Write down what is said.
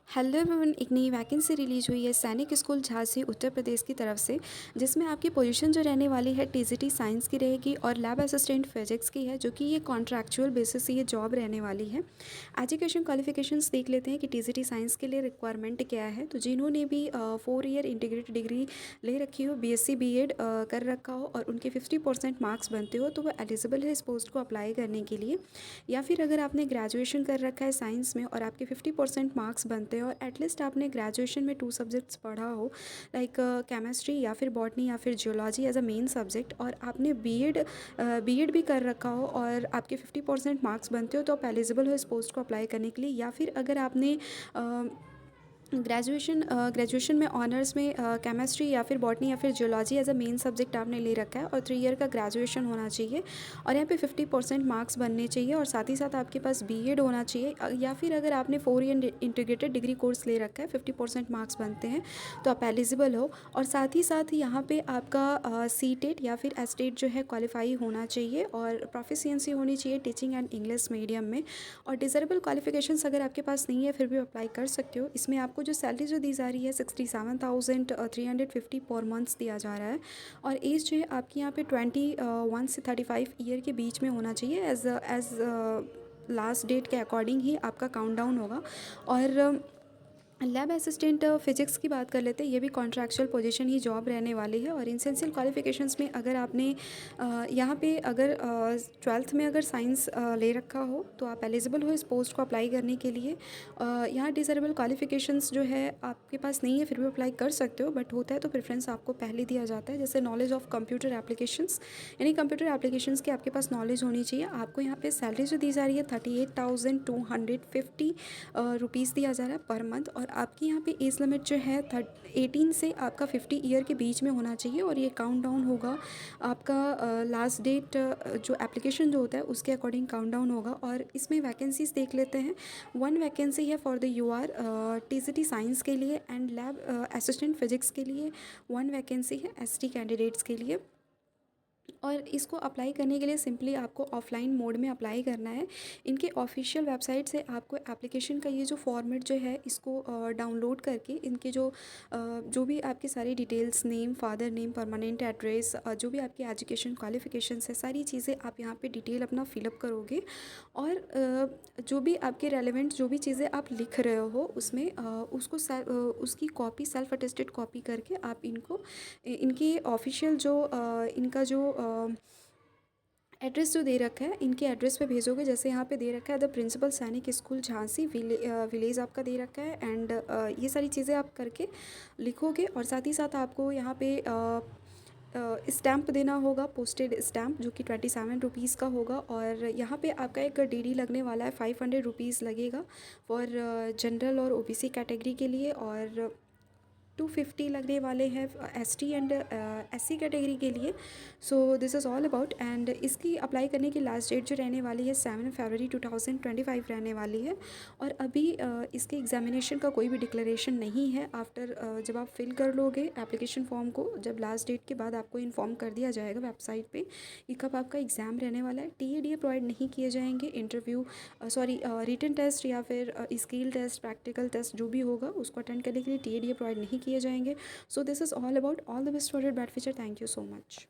Hello everyone, एक नई vacancy release हुई है सैनिक स्कूल झांसी उत्तर प्रदेश की तरफ से, जिसमें आपकी पोजीशन जो रहने वाली है टीजीटी साइंस की रहेगी और लैब असिस्टेंट फिजिक्स की है, जो कि ये कॉन्ट्रैक्चुअल बेसिस से ये जॉब रहने वाली है। एजुकेशन क्वालिफिकेशंस देख लेते हैं कि टीजीटी साइंस के लिए रिक्वायरमेंट क्या है। तो जिन्होंने भी 4 ईयर इंटीग्रेटेड डिग्री ले रखी हो, बीएससी बीएड कर रखा हो और उनके 50% मार्क्स बनते हो, तो वो एलिजिबल है इस पोस्ट को अप्लाई करने के लिए। या फिर अगर आपने ग्रेजुएशन कर रखा है साइंस में और आपके 50% मार्क्स बनते हो और एटलीस्ट आपने ग्रेजुएशन में 2 सब्जेक्ट्स पढ़ा हो, लाइक केमिस्ट्री या फिर बॉटनी या फिर geology as a main subject, और आपने बीएड भी कर रखा हो और आपके 50% मार्क्स बनते हो, तो आप एलिजिबल हो इस पोस्ट को अप्लाई करने के लिए। या फिर अगर आपने ग्रेजुएशन में ऑनर्स में केमिस्ट्री या फिर बॉटनी या फिर geology as a main subject आपने ले रखा है और 3 ईयर का ग्रेजुएशन होना चाहिए और यहाँ पे 50% मार्क्स बनने चाहिए और साथ ही साथ आपके पास बीएड होना चाहिए। या फिर अगर आपने 4 ईयर इंटीग्रेटेड डिग्री कोर्स ले रखा है, 50% मार्क्स बनते हैं, तो आप एलिजिबल हो। और साथ ही साथ यहाँ पे आपका सीटेट या फिर एस्टेट जो है क्वालिफाई होना चाहिए और प्रोफिशिएंसी होनी चाहिए टीचिंग एंड इंग्लिश मीडियम में। और डिज़रेबल क्वालिफिकेशंस अगर आपके पास नहीं है फिर भी अप्लाई कर सकते हो। इसमें आपको जो सैलरी जो दी जा रही है 67,350 पर मंथ दिया जा रहा है और एज जो है आपकी यहाँ पे 21 से 35 ईयर के बीच में होना चाहिए। एज लास्ट डेट के अकॉर्डिंग ही आपका काउंटडाउन होगा। और लैब असिस्टेंट फिजिक्स की बात कर लेते हैं, ये भी कॉन्ट्रैक्चुअल पोजीशन ही जॉब रहने वाली है। और इसेंशियल क्वालिफिकेशंस में अगर आपने यहाँ पे अगर 12th में अगर साइंस ले रखा हो तो आप एलिजिबल हो इस पोस्ट को अप्लाई करने के लिए। यहाँ डिज़रेबल क्वालिफिकेशंस जो है आपके पास नहीं है फिर भी अप्लाई कर सकते हो, बट होता है तो प्रेफरेंस आपको पहले दिया जाता है। जैसे नॉलेज ऑफ कंप्यूटर एप्लीकेशंस, यानी कंप्यूटर एप्लीकेशंस की आपके पास नॉलेज होनी चाहिए। आपको यहाँ पे सैलरी जो दी जा रही है 38,250 रुपीज़ दिया जा रहा है पर मंथ। और आपकी यहाँ पे एज लिमिट जो है 18 से आपका 50 ईयर के बीच में होना चाहिए और ये काउंट डाउन होगा आपका लास्ट डेट जो एप्लीकेशन जो होता है उसके अकॉर्डिंग काउंट डाउन होगा। और इसमें वैकेंसीज देख लेते हैं। 1 वैकेंसी है for the UR TGT science के लिए एंड लैब असिस्टेंट फिजिक्स के लिए 1 वैकेंसी है एसटी कैंडिडेट्स के लिए। और इसको अप्लाई करने के लिए सिंपली आपको ऑफलाइन मोड में अप्लाई करना है। इनके ऑफिशियल वेबसाइट से आपको एप्लीकेशन का ये जो फॉर्मेट जो है इसको डाउनलोड करके इनके जो भी आपकी सारी details, name, father name, permanent address, जो भी आपकी एजुकेशन क्वालिफिकेशंस है, सारी चीज़ें आप यहाँ पे डिटेल अपना फिलअप करोगे। और जो भी आपके रेलेवेंट जो भी चीज़ें आप लिख रहे हो उसमें उसकी कॉपी, सेल्फ अटेस्टेड कॉपी करके आप इनको इनके ऑफिशियल जो इनका जो एड्रेस जो दे रखा है इनके एड्रेस पे भेजोगे। जैसे यहाँ पे दे रखा है द प्रिंसिपल सैनिक स्कूल झांसी, विलेज आपका दे रखा है एंड ये सारी चीज़ें आप करके लिखोगे। और साथ ही साथ आपको यहाँ पे स्टैम्प देना होगा, पोस्टेड स्टैम्प, जो कि 27 रुपीज़ का होगा। और यहाँ पे आपका एक डीडी लगने वाला है, 500 रुपीज़ लगेगा फॉर जनरल और ओबीसी कैटेगरी के लिए और 250 लगने वाले हैं एसटी एंड एससी कैटेगरी के लिए। So this is all about. And इसकी अप्लाई करने की लास्ट डेट जो रहने वाली है 7 फरवरी 2025 रहने वाली है। और अभी इसके एग्जामिनेशन का कोई भी डिक्लेरेशन नहीं है। आफ्टर जब आप फिल कर लोगे एप्लीकेशन फॉर्म को, जब लास्ट डेट के बाद आपको इन्फॉर्म कर दिया जाएगा वेबसाइट पे कि कब आपका एग्ज़ाम रहने वाला है। टीएडीए प्रोवाइड नहीं किए जाएंगे। इंटरव्यू रिटन टेस्ट या फिर स्किल टेस्ट, प्रैक्टिकल टेस्ट जो भी होगा उसको अटेंड करने के लिए टीएडीए प्रोवाइड नहीं किए जाएंगे। So this is all about. All the best for your bad future. Thank you so much.